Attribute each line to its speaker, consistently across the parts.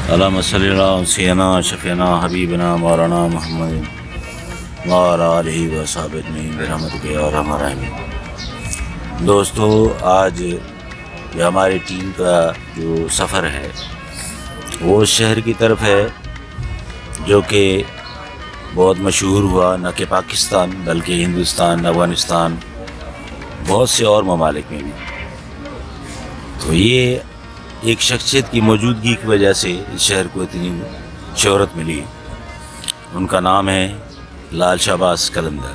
Speaker 1: اللہم صلی علی سیدنا شفیعنا حبیبنا مولانا محمد وعلی آلہ وصحبہ اجمعین برحمتک یا ارحم الراحمین۔ دوستو، آج جو ہماری ٹیم کا جو سفر ہے وہ اس شہر کی طرف ہے جو کہ بہت مشہور ہوا، نہ کہ پاکستان بلکہ ہندوستان، افغانستان، بہت سے اور ممالک میں بھی۔ تو یہ ایک شخصیت کی موجودگی کی وجہ سے اس شہر کو اتنی شہرت ملی۔ ان کا نام ہے لال شہباز قلندر۔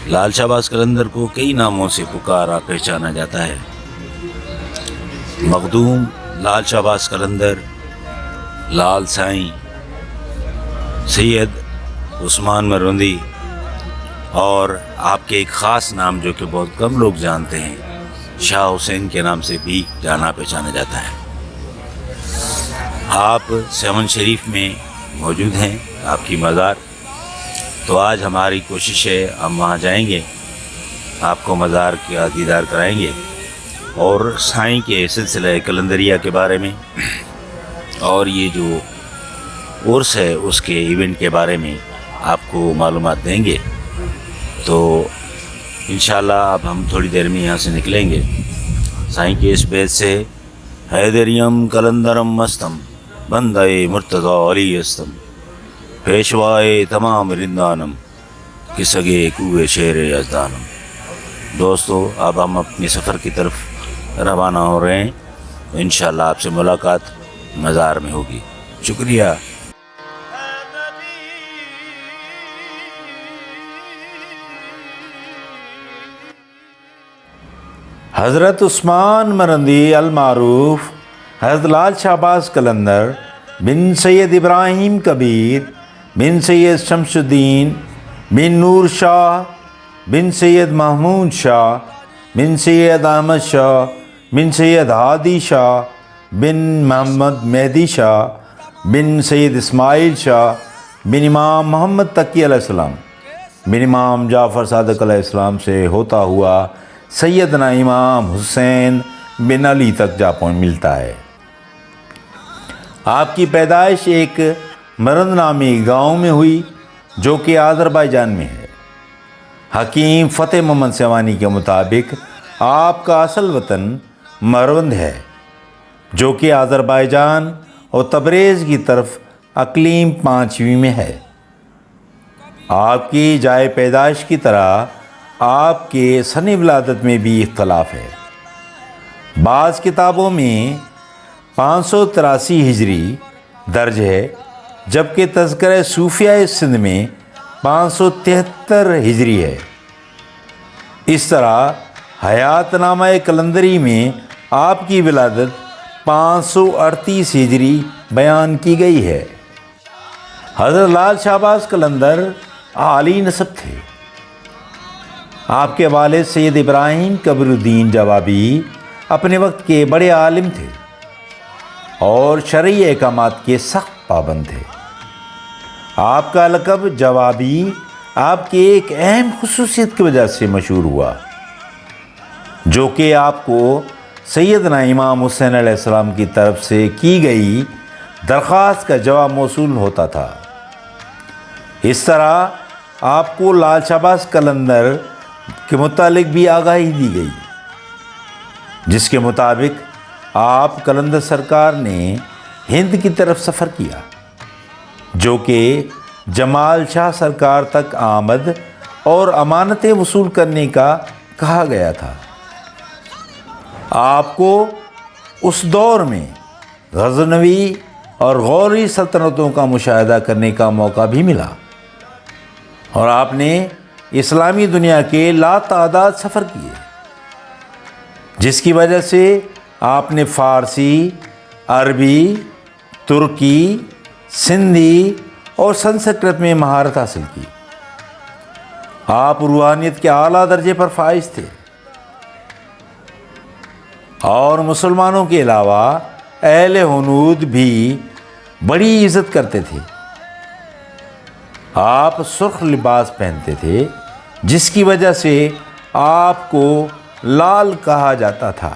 Speaker 1: لال شہباز قلندر کو کئی ناموں سے پکارا پہچانا جاتا ہے۔ مخدوم لال شہباز قلندر، لال سائیں، سید عثمان مروندی، اور آپ کے ایک خاص نام جو کہ بہت کم لوگ جانتے ہیں، شاہ حسین کے نام سے بھی جانا پہچانا جاتا ہے۔ آپ سیون شریف میں موجود ہیں، آپ کی مزار۔ تو آج ہماری کوشش ہے ہم وہاں جائیں گے، آپ کو مزار کا دیدار کرائیں گے اور سائیں کے سلسلہ قلندریہ کے بارے میں اور یہ جو عرس ہے اس کے ایونٹ کے بارے میں آپ کو معلومات دیں گے۔ تو انشاءاللہ اب ہم تھوڑی دیر میں یہاں سے نکلیں گے۔ سائیں کے اس بیت سے حیدریم قلندرم مستم بندہ مرتضی علی استم پیشوائے تمام رندانم کسگے کوئے شیر یزدانم۔ دوستو، اب ہم اپنے سفر کی طرف روانہ ہو رہے ہیں۔ انشاءاللہ آپ سے ملاقات مزار میں ہوگی۔ شکریہ۔
Speaker 2: حضرت عثمان مرندی المعروف حضرت لال شہباز قلندر بن سید ابراہیم کبیر بن سید شمس الدین بن نور شاہ بن سید محمود شاہ بن سید احمد شاہ بن سید ہادی شاہ بن محمد مہدی شاہ بن سید اسماعیل شاہ بن امام محمد تقی علیہ السلام بن امام جعفر صادق علیہ السلام سے ہوتا ہوا سیدنا امام حسین بن علی تک جا ملتا ہے۔ آپ کی پیدائش ایک مرند نامی گاؤں میں ہوئی جو کہ آذربائیجان میں ہے۔ حکیم فتح محمد سیوانی کے مطابق آپ کا اصل وطن مروند ہے جو کہ آذربائیجان اور تبریز کی طرف اقلیم 5ویں میں ہے۔ آپ کی جائے پیدائش کی طرح آپ کے سن ولادت میں بھی اختلاف ہے۔ بعض کتابوں میں 583 ہجری درج ہے، جبکہ تذکرہ صوفیہ سندھ میں 573 ہجری ہے۔ اس طرح حیات نامہ قلندری میں آپ کی ولادت 538 ہجری بیان کی گئی ہے۔ حضرت لال شہباز قلندر عالی نسب تھے۔ آپ کے والد سید ابراہیم قبر الدین جوابی اپنے وقت کے بڑے عالم تھے اور شرعی احکامات کے سخت پابند تھے۔ آپ کا لقب جوابی آپ کی ایک اہم خصوصیت کی وجہ سے مشہور ہوا، جو کہ آپ کو سیدنا امام حسین علیہ السلام کی طرف سے کی گئی درخواست کا جواب موصول ہوتا تھا۔ اس طرح آپ کو لال شہباز قلندر کے متعلق بھی آگاہی دی گئی، جس کے مطابق آپ قلندر سرکار نے ہند کی طرف سفر کیا، جو کہ جمال شاہ سرکار تک آمد اور امانتیں وصول کرنے کا کہا گیا تھا۔ آپ کو اس دور میں غزنوی اور غوری سلطنتوں کا مشاہدہ کرنے کا موقع بھی ملا اور آپ نے اسلامی دنیا کے لاتعداد سفر کیے، جس کی وجہ سے آپ نے فارسی، عربی، ترکی، سندھی اور سنسکرت میں مہارت حاصل کی۔ آپ روحانیت کے اعلیٰ درجے پر فائز تھے اور مسلمانوں کے علاوہ اہل ہنود بھی بڑی عزت کرتے تھے۔ آپ سرخ لباس پہنتے تھے، جس کی وجہ سے آپ کو لال کہا جاتا تھا۔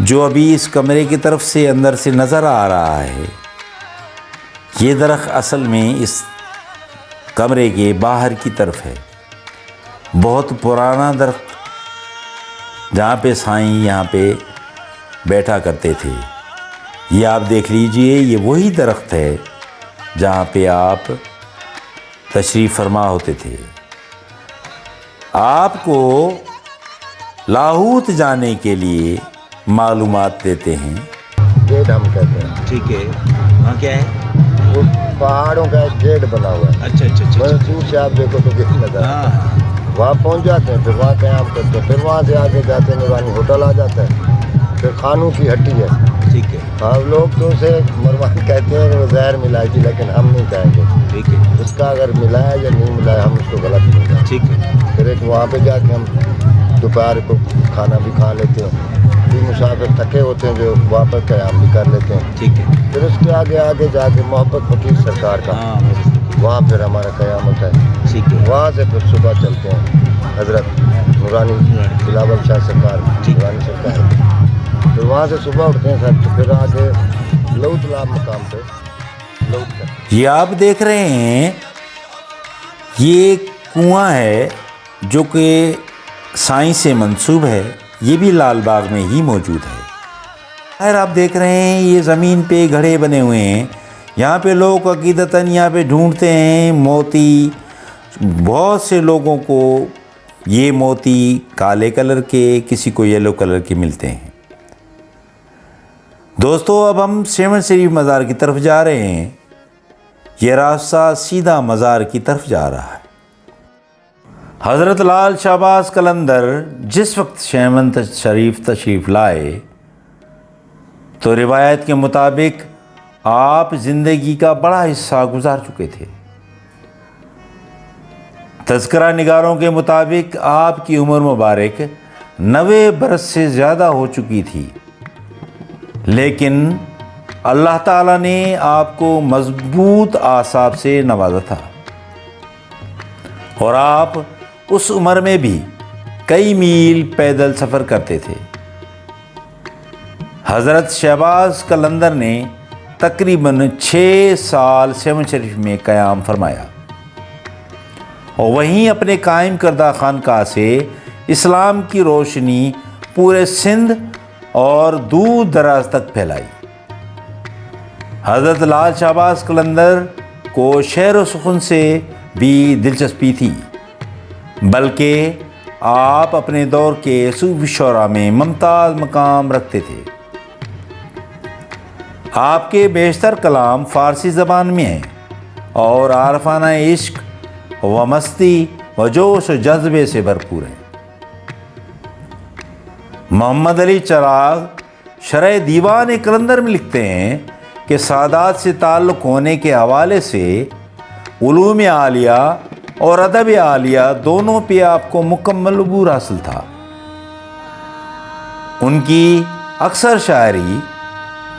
Speaker 2: جو ابھی اس کمرے کی طرف سے اندر سے نظر آ رہا ہے، یہ درخت اصل میں اس کمرے کے باہر کی طرف ہے۔ بہت پرانا درخت، جہاں پہ سائیں یہاں پہ بیٹھا کرتے تھے۔ یہ آپ دیکھ لیجئے، یہ وہی درخت ہے جہاں پہ آپ تشریف فرما ہوتے تھے۔ آپ کو لاہوت جانے کے لیے معلومات دیتے ہیں۔
Speaker 3: گیٹ ہم کہتے ہیں،
Speaker 1: ٹھیک ہے، وہاں کیا ہے؟
Speaker 3: وہ پہاڑوں کا ایک گیٹ بنا ہوا ہے۔
Speaker 1: اچھا اچھا اچھا
Speaker 3: بہت دور سے آپ دیکھو تو گیٹ نظر آتا ہے۔
Speaker 1: ہاں،
Speaker 3: وہاں پہنچ جاتے ہیں، پھر وہاں قیام کرتے ہیں، پھر وہاں سے آگے جاتے ہیں، نورانی ہوٹل آ جاتا ہے، پھر خانوں کی ہٹی ہے۔
Speaker 1: ٹھیک ہے
Speaker 3: آپ لوگ تو اسے مروان کہتے ہیں کہ وہ زہر ملائی تھی، لیکن ہم نہیں کہیں گے
Speaker 1: ٹھیک ہے
Speaker 3: اس کا اگر ملایا یا نہیں ملایا، ہم اس کو غلط نہیں کہیں۔
Speaker 1: ٹھیک ہے
Speaker 3: پھر ایک وہاں پہ جا کے ہم دوپہر کو کھانا بھی کھا لیتے ہیں، بھی مسافر تھکے ہوتے ہیں جو واپس قیام بھی کر لیتے ہیں۔
Speaker 1: ٹھیک ہے
Speaker 3: پھر اس کے آگے جا کے محبت فقیر سرکار کا،
Speaker 1: ہاں میرے
Speaker 3: وہاں پھر ہمارا قیام ہوتا ہے۔
Speaker 1: ٹھیک ہے
Speaker 3: وہاں سے پھر صبح چلتے ہیں حضرت نورانی بلاول شاہ سرکار، نورانی سرکار۔ پھر وہاں سے صبح اٹھتے ہیں سر، تو پھر آگے لوت لاب مقام پہ لوت کرتے ہیں۔
Speaker 2: یہ آپ دیکھ رہے ہیں، یہ کنواں ہے جو کہ سائیں سے منسوب ہے، یہ بھی لال باغ میں ہی موجود ہے۔ خیر آپ دیکھ رہے ہیں، یہ زمین پہ گھڑے بنے ہوئے ہیں، یہاں پہ لوگ عقیدتاً یہاں پہ ڈھونڈتے ہیں موتی۔ بہت سے لوگوں کو یہ موتی کالے کلر کے، کسی کو یلو کلر کے ملتے ہیں۔ دوستو اب ہم 7 شریف مزار کی طرف جا رہے ہیں۔ یہ راستہ سیدھا مزار کی طرف جا رہا ہے۔ حضرت لال شہباز قلندر جس وقت 7 شریف تشریف لائے تو روایت کے مطابق آپ زندگی کا بڑا حصہ گزار چکے تھے۔ تذکرہ نگاروں کے مطابق آپ کی عمر مبارک 90 برس سے زیادہ ہو چکی تھی، لیکن اللہ تعالیٰ نے آپ کو مضبوط اعصاب سے نوازا تھا، اور آپ اس عمر میں بھی کئی میل پیدل سفر کرتے تھے۔ حضرت شہباز قلندر نے تقریباً 6 سال 7 شریف میں قیام فرمایا، اور وہیں اپنے قائم کردہ خانقاہ سے اسلام کی روشنی پورے سندھ اور دور دراز تک پھیلائی۔ حضرت لال شہباز قلندر کو شعر و سخن سے بھی دلچسپی تھی، بلکہ آپ اپنے دور کے صوفی شعراء میں ممتاز مقام رکھتے تھے۔ آپ کے بیشتر کلام فارسی زبان میں ہیں اور عارفانہ عشق و مستی و جوش و جذبے سے بھرپور ہیں۔ محمد علی چراغ شرح دیوان قلندر میں لکھتے ہیں کہ سادات سے تعلق ہونے کے حوالے سے علوم عالیہ اور ادب عالیہ دونوں پہ آپ کو مکمل عبور حاصل تھا۔ ان کی اکثر شاعری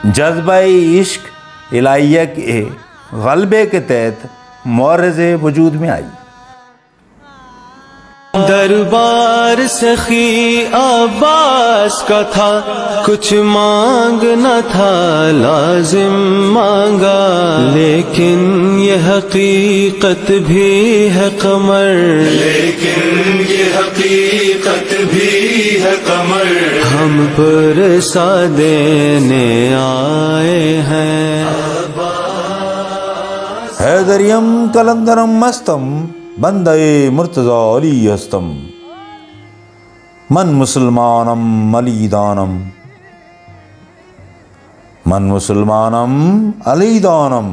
Speaker 2: جذبہ عشق الہیہ کے غلبے کے تحت معرض وجود میں آئی۔
Speaker 4: دربار سخی عباس کا تھا، کچھ مانگنا تھا لازم مانگا، لیکن یہ حقیقت بھی ہے قمر، لیکن یہ حقیقت بھی ہے قمر، ہم پرسا دینے آئے ہیں۔
Speaker 2: حیدریم قلندرم مستم بندے مرتضی علی ہستم، من مسلمانم علی دانم، من مسلمانم علی دانم،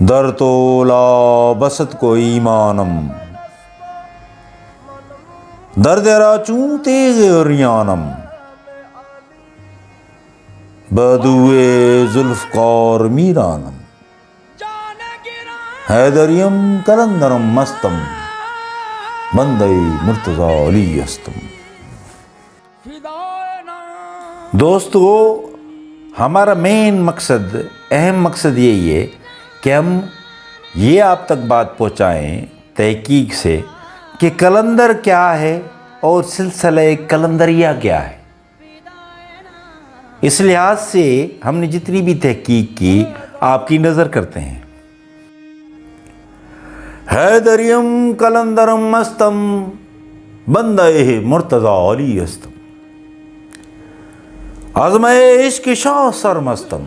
Speaker 2: در تو لا بسط کو ایمانم، در درا چون تیغ ریانم، بدوئے ذوالفقار میرانم، حیدریم قلندرم مستم بندے مرتضی علی ہستم۔ دوستو ہمارا مین مقصد، اہم مقصد یہی ہے کہ ہم یہ آپ تک بات پہنچائیں تحقیق سے کہ قلندر کیا ہے اور سلسلہ قلندریہ کیا ہے۔ اس لحاظ سے ہم نے جتنی بھی تحقیق کی آپ کی نظر کرتے ہیں۔ حیدریم کلندرم مستم بندہ مرتضی علی استم، عزم عشق شاہ سرمستم،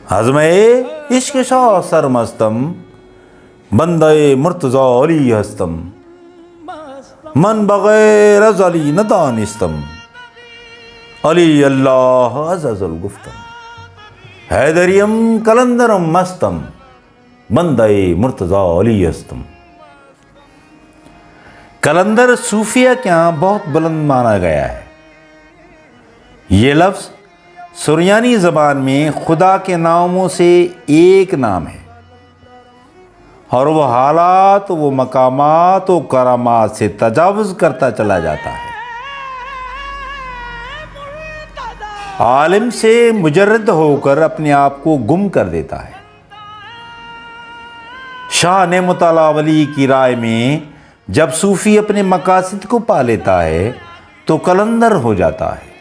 Speaker 2: عزم عشق شاہ سرمستم بندہ مرتضی علی ہستم، من بغیر از علی ندانستم، علی اللہ عزز الگفتم، حیدریم کلندرم مستم بندہ مرتضی علی ہستم۔ کلندر صوفیہ کے یہاں بہت بلند مانا گیا ہے۔ یہ لفظ سریانی زبان میں خدا کے ناموں سے ایک نام ہے، اور وہ حالات، وہ مقامات و کرامات سے تجاوز کرتا چلا جاتا ہے۔ عالم سے مجرد ہو کر اپنے آپ کو گم کر دیتا ہے۔ شاہ نعمت اللہ ولی کی رائے میں جب صوفی اپنے مقاصد کو پا لیتا ہے تو کلندر ہو جاتا ہے۔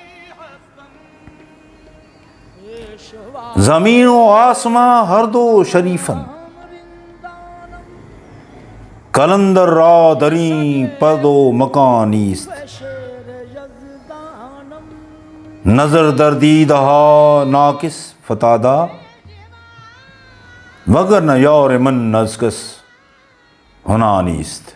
Speaker 2: زمین و آسماں ہر دو شریفن، کلندر را دریں پرد و مکانیست، نظر در دیدہا ناقص فتادہ، وگرنہ یار من نزکس ہنا نیست۔